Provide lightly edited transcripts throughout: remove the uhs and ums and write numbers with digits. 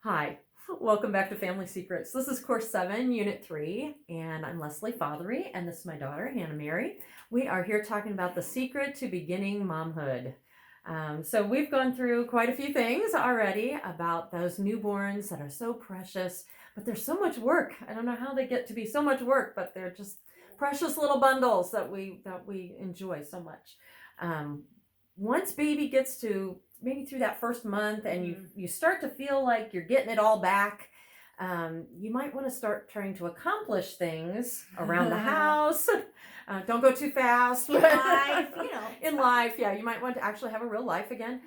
Hi, welcome back to Family Secrets. This is Course 7, Unit 3, and I'm Leslie Fatheree, and this is my daughter, Hannah Merry. We are here talking about the secret to beginning momhood. So we've gone through quite a few things already about those newborns that are so precious, but there's so much work. I don't know how they get to be so much work, but they're just precious little bundles that we enjoy so much. Once baby gets to maybe through that first month and you start to feel like you're getting it all back, you might want to start trying to accomplish things around the house. Don't go too fast. In life, In life, yeah, you might want to actually have a real life again.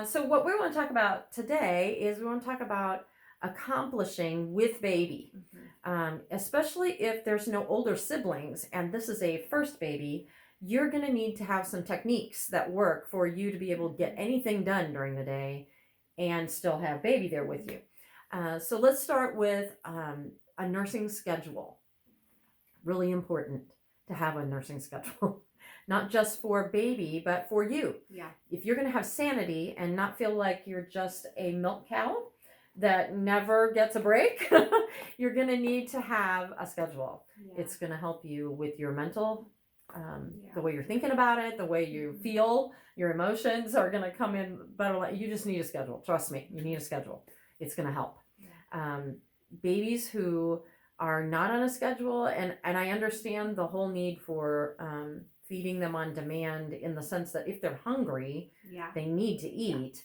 So what we want to talk about today is we want to talk about accomplishing with baby, especially if there's no older siblings and this is a first baby. You're going to need to have some techniques that work for you to be able to get anything done during the day and still have baby there with you. So let's start with a nursing schedule. Really important to have a nursing schedule, not just for baby, but for you. Yeah. If you're going to have sanity and not feel like you're just a milk cow that never gets a break, you're going to need to have a schedule. Yeah. It's going to help you with your mental the way you're thinking about it, the way you feel, your emotions are going to come in better. You just need a schedule. Trust me, you need a schedule. It's going to help. Babies who are not on a schedule, and I understand the whole need for feeding them on demand in the sense that if they're hungry, they need to eat,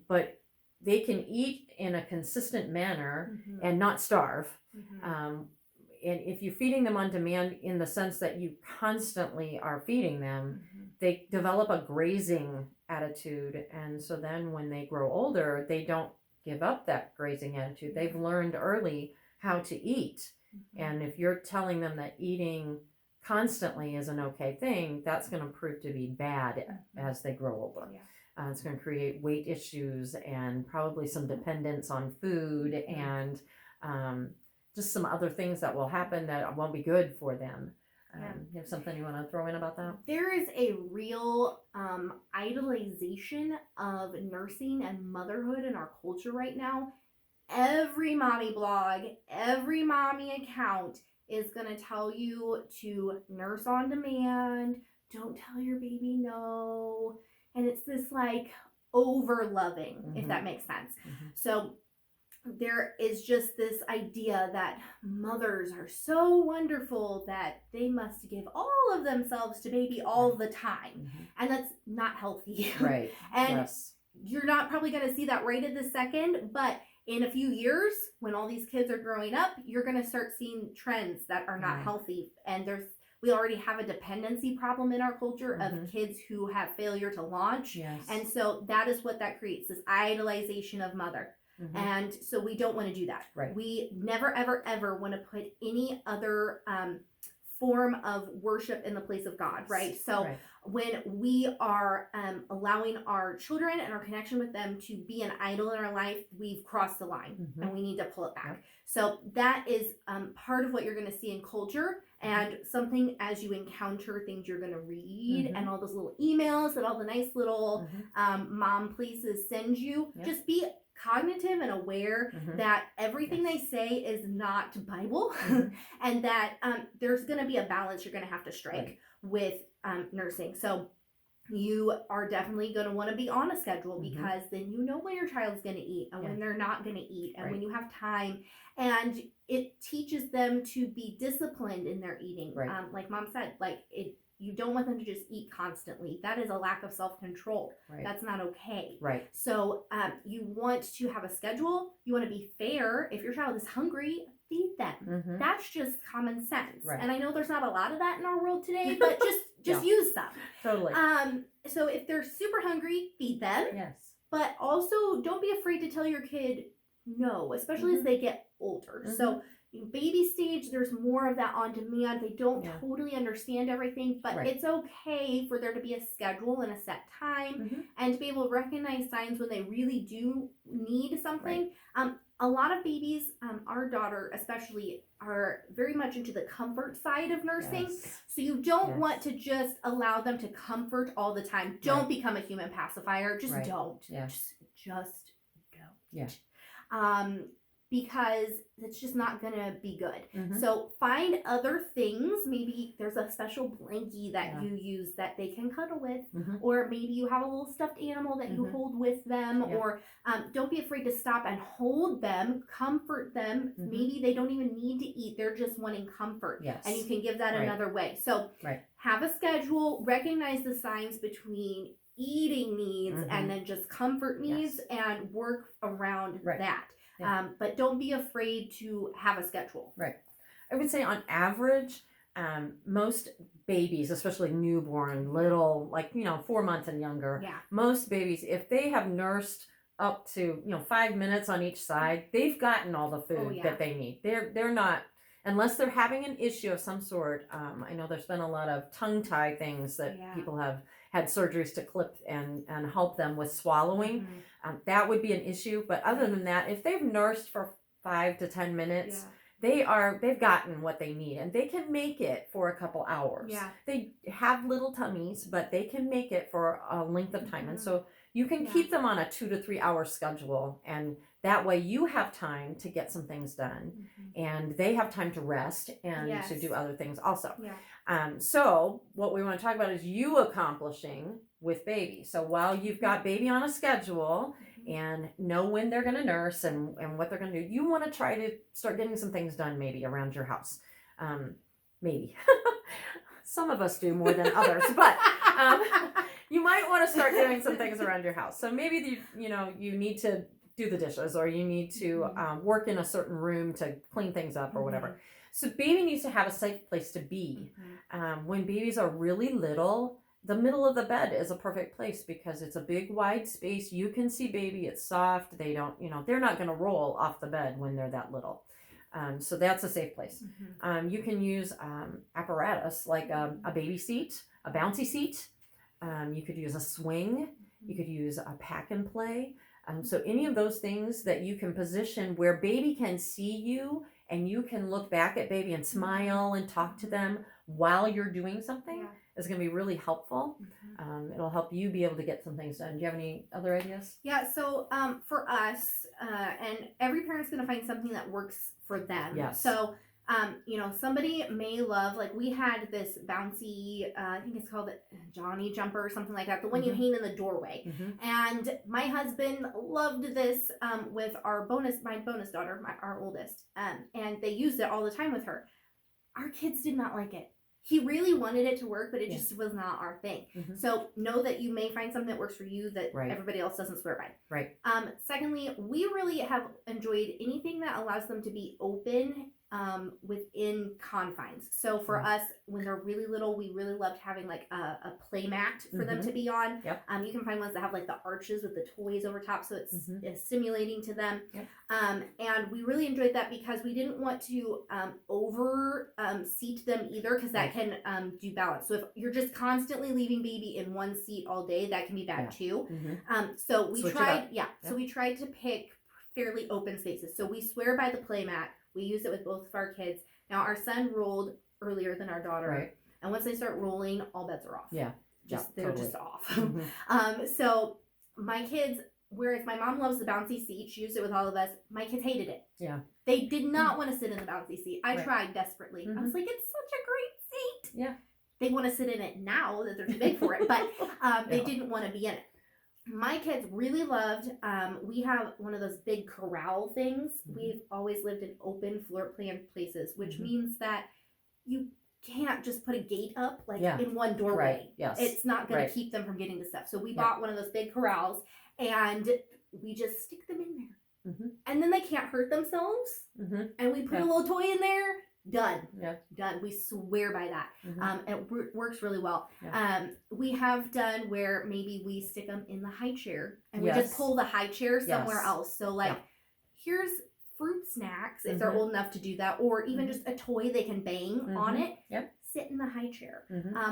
but they can eat in a consistent manner and not starve. And if you're feeding them on demand in the sense that you constantly are feeding them, they develop a grazing attitude. And so then when they grow older, they don't give up that grazing attitude. They've learned early how to eat. And if you're telling them that eating constantly is an okay thing, that's going to prove to be bad as they grow older. It's going to create weight issues and probably some dependence on food and just some other things that will happen that won't be good for them. You have something you want to throw in about that? There is a real idolization of nursing and motherhood in our culture right now. Every mommy blog, every mommy account is going to tell you to nurse on demand, don't tell your baby no. And it's this like over loving, if that makes sense. So there is just this idea that mothers are so wonderful that they must give all of themselves to baby all the time. And that's not healthy. Right. And you're not probably going to see that right at this second, but in a few years, when all these kids are growing up, you're going to start seeing trends that are not healthy. And we already have a dependency problem in our culture of kids who have failure to launch. And so that is what that creates, this idolization of mother. And so we don't want to do that. We never, ever, ever want to put any other form of worship in the place of God, right? So when we are allowing our children and our connection with them to be an idol in our life, we've crossed the line and we need to pull it back. So that is part of what you're going to see in culture, and something as you encounter things you're going to read and all those little emails that all the nice little mom places send you, just be cognitive and aware that everything they say is not Bible and that there's going to be a balance you're going to have to strike with nursing. So you are definitely going to want to be on a schedule because then you know when your child's going to eat and when they're not going to eat and when you have time, and it teaches them to be disciplined in their eating. Like mom said, you don't want them to just eat constantly. That is a lack of self-control. That's not okay. So you want to have a schedule. You want to be fair. If your child is hungry, feed them. That's just common sense. And I know there's not a lot of that in our world today, but just use some. Totally. So if they're super hungry, feed them. But also don't be afraid to tell your kid no, especially as they get older. So baby stage, there's more of that on demand. They don't totally understand everything, but it's okay for there to be a schedule and a set time, and to be able to recognize signs when they really do need something. A lot of babies, our daughter especially, are very much into the comfort side of nursing. So you don't want to just allow them to comfort all the time. Don't become a human pacifier. Just don't. Just don't. Because it's just not gonna be good. So find other things. Maybe there's a special blankie that you use that they can cuddle with, or maybe you have a little stuffed animal that you hold with them, or don't be afraid to stop and hold them, comfort them. Maybe they don't even need to eat, they're just wanting comfort, and you can give that another way. So have a schedule, recognize the signs between eating needs and then just comfort needs, and work around that. But don't be afraid to have a schedule. I would say on average, most babies, especially newborn, little, like, 4 months and younger, most babies, if they have nursed up to, 5 minutes on each side, they've gotten all the food that they need. They're not, unless they're having an issue of some sort. I know there's been a lot of tongue tie things that people have had surgeries to clip and help them with swallowing. That would be an issue. But other than that, if they've nursed for 5 to 10 minutes, they've gotten what they need, and they can make it for a couple hours. They have little tummies, but they can make it for a length of time. And so you can keep them on a 2 to 3 hour schedule, and that way you have time to get some things done, and they have time to rest and to do other things also. So what we want to talk about is you accomplishing with baby. So while you've got baby on a schedule and know when they're going to nurse and what they're going to do, you want to try to start getting some things done maybe around your house. Maybe. Some of us do more than others, but you might want to start doing some things around your house. So maybe you need to do the dishes, or you need to work in a certain room to clean things up or whatever. So baby needs to have a safe place to be. When babies are really little, the middle of the bed is a perfect place because it's a big wide space. You can see baby, it's soft. They don't, they're not going to roll off the bed when they're that little. So that's a safe place. You can use apparatus like a baby seat, a bouncy seat. You could use a swing. You could use a pack and play. So any of those things that you can position where baby can see you, and you can look back at baby and smile and talk to them while you're doing something is going to be really helpful. It'll help you be able to get some things done. Do you have any other ideas? So for us, and every parent's going to find something that works for them. So somebody may love, like we had this bouncy, I think it's called Johnny jumper or something like that, the one you hang in the doorway. And my husband loved this with my bonus daughter, our oldest, and they used it all the time with her. Our kids did not like it. He really wanted it to work, but it just was not our thing. So know that you may find something that works for you that everybody else doesn't swear by. Secondly, we really have enjoyed anything that allows them to be open within confines. So for us, when they're really little, we really loved having like a play mat for them to be on. You can find ones that have like the arches with the toys over top, so it's stimulating to them. And we really enjoyed that because we didn't want to over seat them either, because that can do balance. So if you're just constantly leaving baby in one seat all day, that can be bad too. So we tried so we tried to pick fairly open spaces. So we swear by the play mat. We used it with both of our kids. Now our son rolled earlier than our daughter, and once they start rolling, all bets are off. They're just off. So my kids, whereas my mom loves the bouncy seat, she used it with all of us. My kids hated it. They did not want to sit in the bouncy seat. I tried desperately. I was like, it's such a great seat. They want to sit in it now that they're too big for it, but they didn't want to be in it. My kids really loved, we have one of those big corral things. We've always lived in open floor plan places, which means that you can't just put a gate up in one doorway. It's not going to keep them from getting to stuff. So we bought one of those big corrals, and we just stick them in there. And then they can't hurt themselves. And we put a little toy in there. Done. Done. We swear by that. It works really well. We have done where maybe we stick them in the high chair, and we just pull the high chair somewhere else. So here's fruit snacks if they're old enough to do that, or even just a toy they can bang on it. Yep. Sit in the high chair.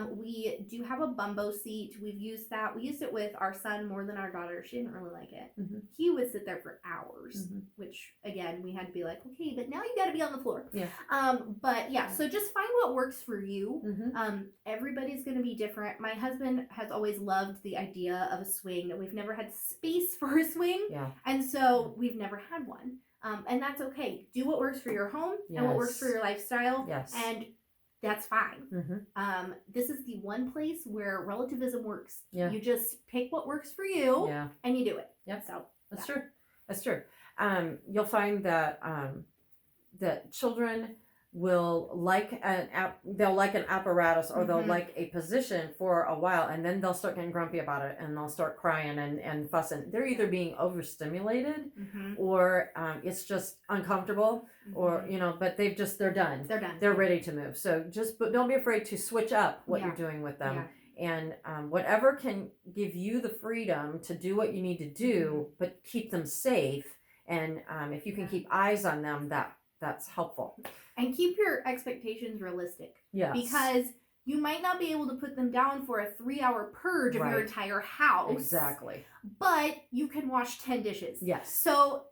We do have a bumbo seat. We've used that. We used it with our son more than our daughter. She didn't really like it. He would sit there for hours, which again, we had to be like, okay, but now you got to be on the floor. Yeah. But yeah, so just find what works for you. Everybody's going to be different. My husband has always loved the idea of a swing. We've never had space for a swing. Yeah. And so we've never had one. And that's okay. Do what works for your home and what works for your lifestyle. Yes. And that's fine. This is the one place where relativism works. Yeah. You just pick what works for you and you do it. Yep. So That's true. That's true. You'll find that that children will like they'll like an apparatus, or they'll like a position for a while, and then they'll start getting grumpy about it, and they'll start crying and fussing. They're either being overstimulated, or it's just uncomfortable, or but they're done. They're done. They're ready to move. So but don't be afraid to switch up what you're doing with them. And whatever can give you the freedom to do what you need to do, but keep them safe. And if you can keep eyes on them, that's helpful. And keep your expectations realistic. Yes. Because you might not be able to put them down for a 3-hour purge of your entire house. Exactly. But you can wash 10 dishes. Yes. So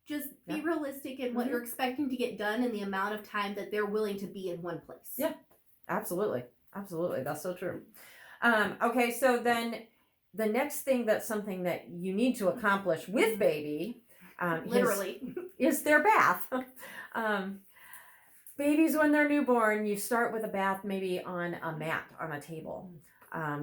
just be realistic in what you're expecting to get done and the amount of time that they're willing to be in one place. Yeah. Absolutely. Absolutely. That's so true. Okay, so then the next thing that's something that you need to accomplish with baby literally is their bath. Babies, when they're newborn, you start with a bath maybe on a mat on a table,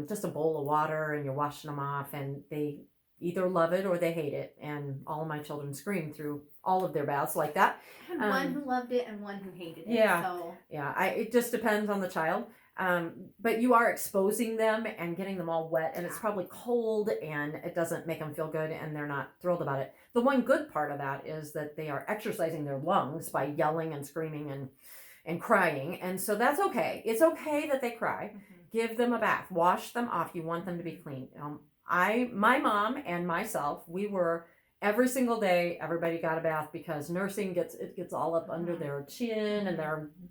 just a bowl of water, and you're washing them off, and they either love it or they hate it. And all of my children scream through all of their baths like that. And one who loved it and one who hated it. Yeah. So. Yeah. It just depends on the child. But you are exposing them and getting them all wet, and it's probably cold, and it doesn't make them feel good, and they're not thrilled about it. The one good part of that is that they are exercising their lungs by yelling and screaming and crying. And so that's okay. It's okay that they cry. Give them a bath. Wash them off. You want them to be clean. My mom and myself, we were every single day, everybody got a bath, because nursing gets all up under their chin, and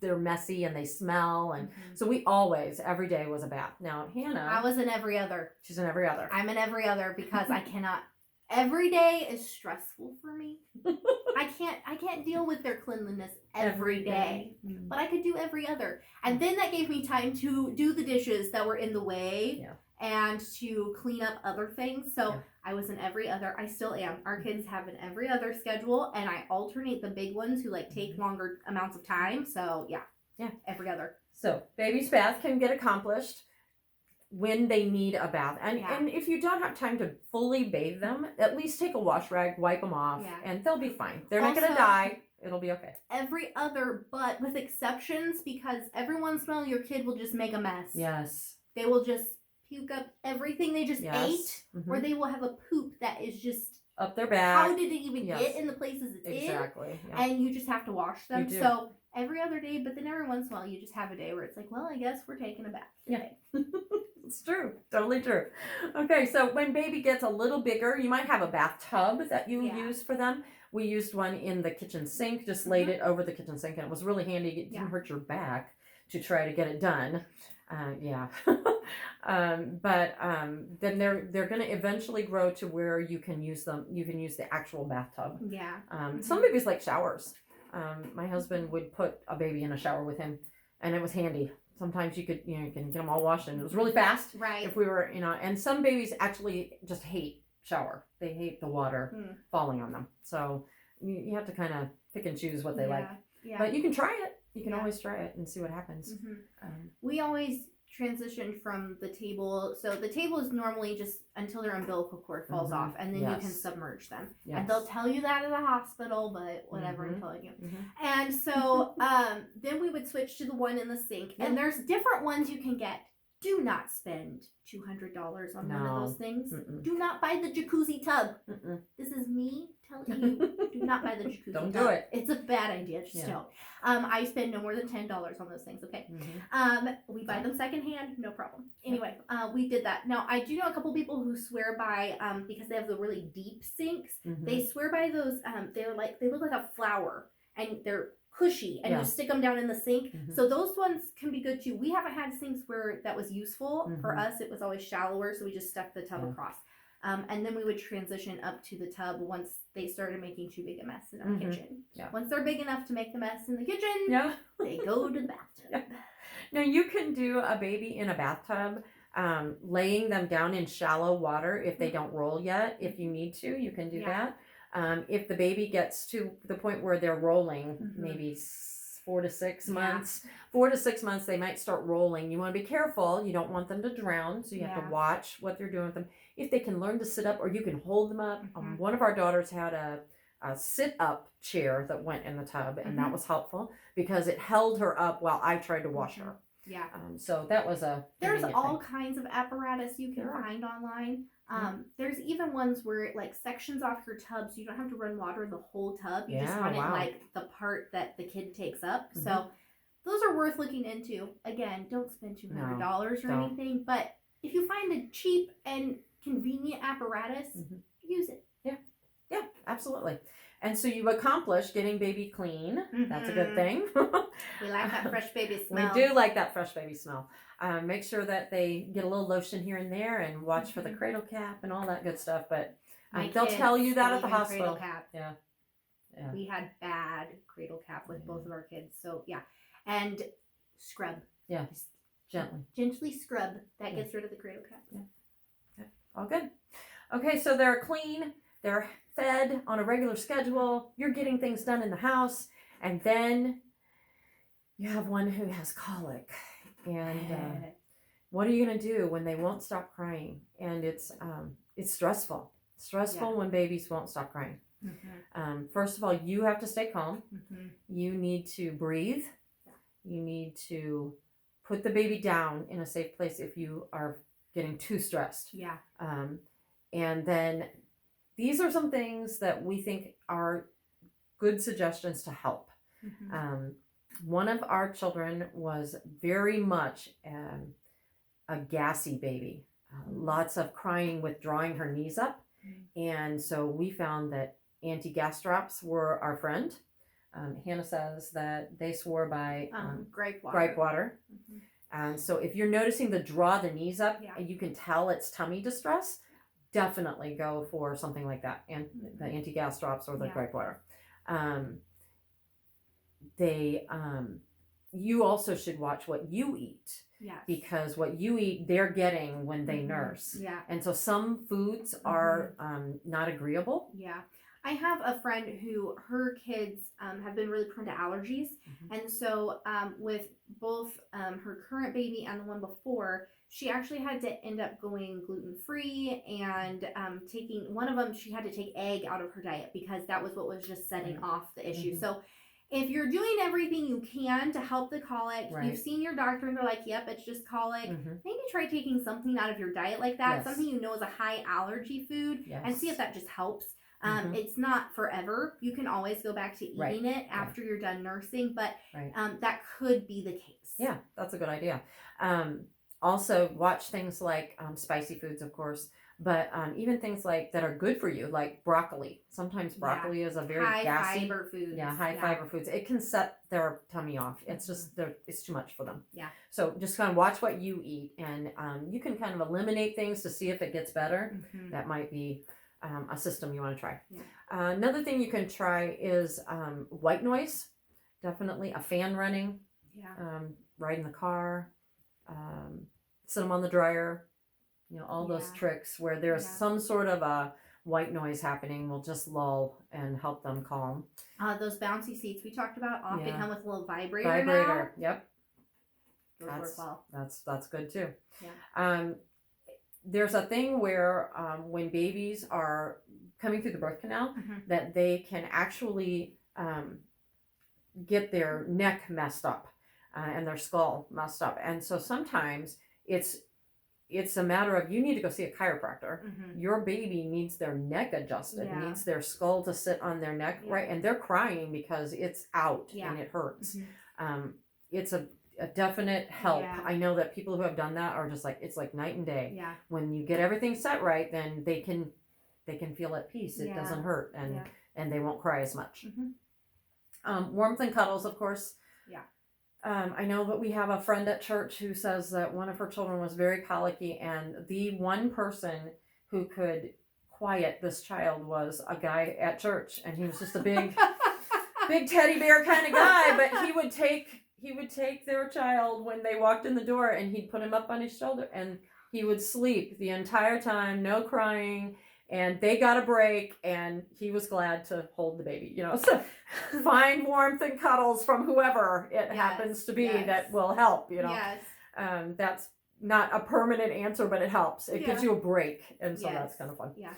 they're messy and they smell, and so we always, every day was a bath. Now Hannah, I was in every other. She's in every other. I'm in every other because I cannot. Every day is stressful for me. I can't deal with their cleanliness every day, but I could do every other, and then that gave me time to do the dishes that were in the way. And to clean up other things. So I was in every other. I still am. Our kids have an every other schedule, and I alternate the big ones who take longer amounts of time. So every other. So baby's bath can get accomplished when they need a bath, and if you don't have time to fully bathe them, at least take a wash rag, wipe them off, and they'll be fine. They're not going to die. It'll be okay. Every other, but with exceptions, because every once in a while your kid will just make a mess. Yes. They will just puke up everything they just ate, or they will have a poop that is just up their back. How did it even get in the places it's in? Exactly. And you just have to wash them. So every other day, but then every once in a while you just have a day where it's like, well, I guess we're taking a bath today. It's true. Totally true. Okay, so when baby gets a little bigger, you might have a bathtub that you use for them. We used one in the kitchen sink, just laid it over the kitchen sink, and it was really handy. It didn't hurt your back to try to get it done. But then they're going to eventually grow to where you can use them. You can use the actual bathtub. Yeah. Some babies like showers. My husband would put a baby in a shower with him, and it was handy. Sometimes you can get them all washed, and it was really fast. Right. If we were, and some babies actually just hate shower. They hate the water falling on them. So you have to kind of pick and choose what they like. Yeah. But you can try it. You can always try it and see what happens. We always transition from the table. So the table is normally just until their umbilical cord falls off, and then you can submerge them. And they'll tell you that at the hospital, but whatever until you. And so then we would switch to the one in the sink. And there's different ones you can get. Do not spend $200 on one of those things. Do not buy the jacuzzi tub. This is me telling do not buy the jacuzzi. Don't do it. It's a bad idea. Just don't. I spend no more than $10 on those things. Okay. We buy them secondhand, no problem. Anyway, we did that. Now I do know a couple people who swear by because they have the really deep sinks. They swear by those. They look like a flower and they're cushy, and you stick them down in the sink. So those ones can be good too. We haven't had sinks where that was useful for us. It was always shallower, so we just stuck the tub across. And then we would transition up to the tub once they started making too big a mess in our kitchen. Once they're big enough to make the mess in the kitchen, they go to the bathtub. Now you can do a baby in a bathtub, laying them down in shallow water if they don't roll yet. If you need to, you can do that. If the baby gets to the point where they're rolling, maybe 4 to 6 months, 4 to 6 months, they might start rolling. You want to be careful. You don't want them to drown, so you have to watch what they're doing with them. If they can learn to sit up, or you can hold them up. One of our daughters had a sit-up chair that went in the tub, and that was helpful because it held her up while I tried to wash her. Yeah. So that was a There's all kinds of apparatus you can find online. There's even ones where it like sections off your tub, so you don't have to run water in the whole tub. You just run it like the part that the kid takes up. So those are worth looking into. Again, don't spend $200 or anything, but if you find a cheap and convenient apparatus, use it. Yeah, absolutely. And so you accomplish getting baby clean. That's a good thing. We like that fresh baby smell. We do like that fresh baby smell. Make sure that they get a little lotion here and there, and watch for the cradle cap and all that good stuff. But they'll tell you that at the hospital. Cradle cap. Yeah. We had bad cradle cap with both of our kids. So and scrub. Yeah. Gently. Gently scrub. That gets rid of the cradle cap. Yeah. All good. Okay, so they're clean. They're fed on a regular schedule. You're getting things done in the house. And then you have one who has colic. And what are you going to do when they won't stop crying? And it's stressful. Stressful when babies won't stop crying. First of all, you have to stay calm. You need to breathe. You need to put the baby down in a safe place if you are getting too stressed. And then these are some things that we think are good suggestions to help. One of our children was very much a gassy baby. Lots of crying, withdrawing her knees up. And so we found that anti-gas drops were our friend. Hannah says that they swore by gripe water. And so if you're noticing the draw the knees up and you can tell it's tummy distress, definitely go for something like that, and the anti-gas drops or the gripe water. You also should watch what you eat, because what you eat, they're getting when they nurse. And so some foods are not agreeable. I have a friend who her kids have been really prone to allergies. And so with both her current baby and the one before, she actually had to end up going gluten-free and taking, one of them, she had to take egg out of her diet because that was what was just setting off the issue. So if you're doing everything you can to help the colic, you've seen your doctor and they're like, yep, it's just colic, maybe try taking something out of your diet like that, something you know is a high allergy food, and see if that just helps. It's not forever. You can always go back to eating it after you're done nursing, but that could be the case. Yeah, that's a good idea. Also, watch things like spicy foods, of course, but even things like that are good for you, like broccoli. Sometimes broccoli is a very high gassy fiber foods. High fiber foods. It can set their tummy off. It's just it's too much for them. Yeah. So just kind of watch what you eat, and you can kind of eliminate things to see if it gets better. That might be a system you want to try. Another thing you can try is white noise. Definitely a fan running. Ride in the car. Sit them on the dryer. You know, all those tricks where there's some sort of a white noise happening will just lull and help them calm. Those bouncy seats we talked about often come with a little vibrator. Yep. Those work well. That's good too. There's a thing where when babies are coming through the birth canal, that they can actually get their neck messed up and their skull messed up. And so sometimes it's it's a matter of, you need to go see a chiropractor. Mhm. Your baby needs their neck adjusted, Yeah. needs their skull to sit on their neck, Yeah. right? And they're crying because it's out Yeah. and it hurts. Mhm. It's a definite help. Yeah. I know that people who have done that are just like, it's like night and day. Yeah. When you get everything set right, then they can feel at peace. It Yeah. doesn't hurt, and Yeah. they won't cry as much. Mhm. Warmth and cuddles, of course. Yeah. I know that we have a friend at church who says that one of her children was very colicky, and the one person who could quiet this child was a guy at church, and he was just a big teddy bear kind of guy, but he would take their child when they walked in the door, and he'd put him up on his shoulder, and he would sleep the entire time, no crying. And they got a break, and he was glad to hold the baby, So find warmth and cuddles from whoever it happens to be that will help, Yes. That's not a permanent answer, but it helps. It gives you a break, and so that's kind of fun. Yeah.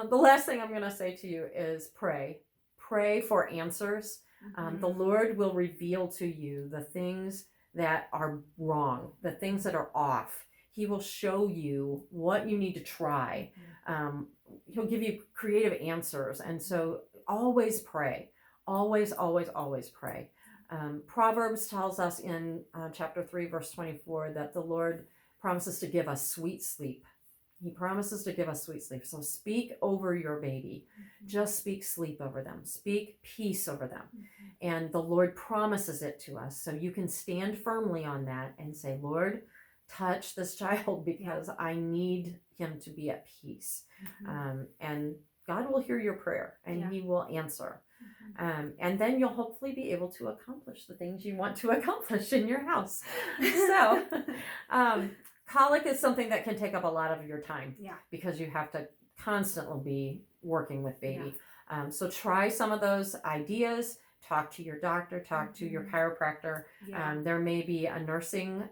The last thing I'm going to say to you is pray. Pray for answers. The Lord will reveal to you the things that are wrong, the things that are off. He will show you what you need to try. He'll give you creative answers. And so always pray. Always, always, always pray. Proverbs tells us in chapter 3, verse 24, that the Lord promises to give us sweet sleep. He promises to give us sweet sleep. So speak over your baby. Just speak sleep over them. Speak peace over them. And the Lord promises it to us. So you can stand firmly on that and say, Lord, touch this child, because I need him to be at peace. And God will hear your prayer, and he will answer. And then you'll hopefully be able to accomplish the things you want to accomplish in your house. So colic is something that can take up a lot of your time, because you have to constantly be working with baby. So try some of those ideas. Talk to your doctor, talk to your chiropractor. There may be a nursing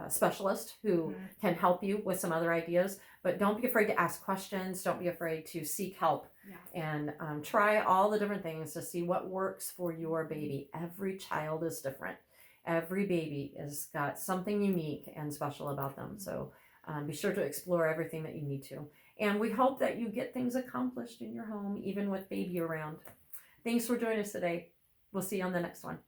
specialist who can help you with some other ideas, but don't be afraid to ask questions. Don't be afraid to seek help, and try all the different things to see what works for your baby. Every child is different. Every baby has got something unique and special about them. So be sure to explore everything that you need to. And we hope that you get things accomplished in your home, even with baby around. Thanks for joining us today. We'll see you on the next one.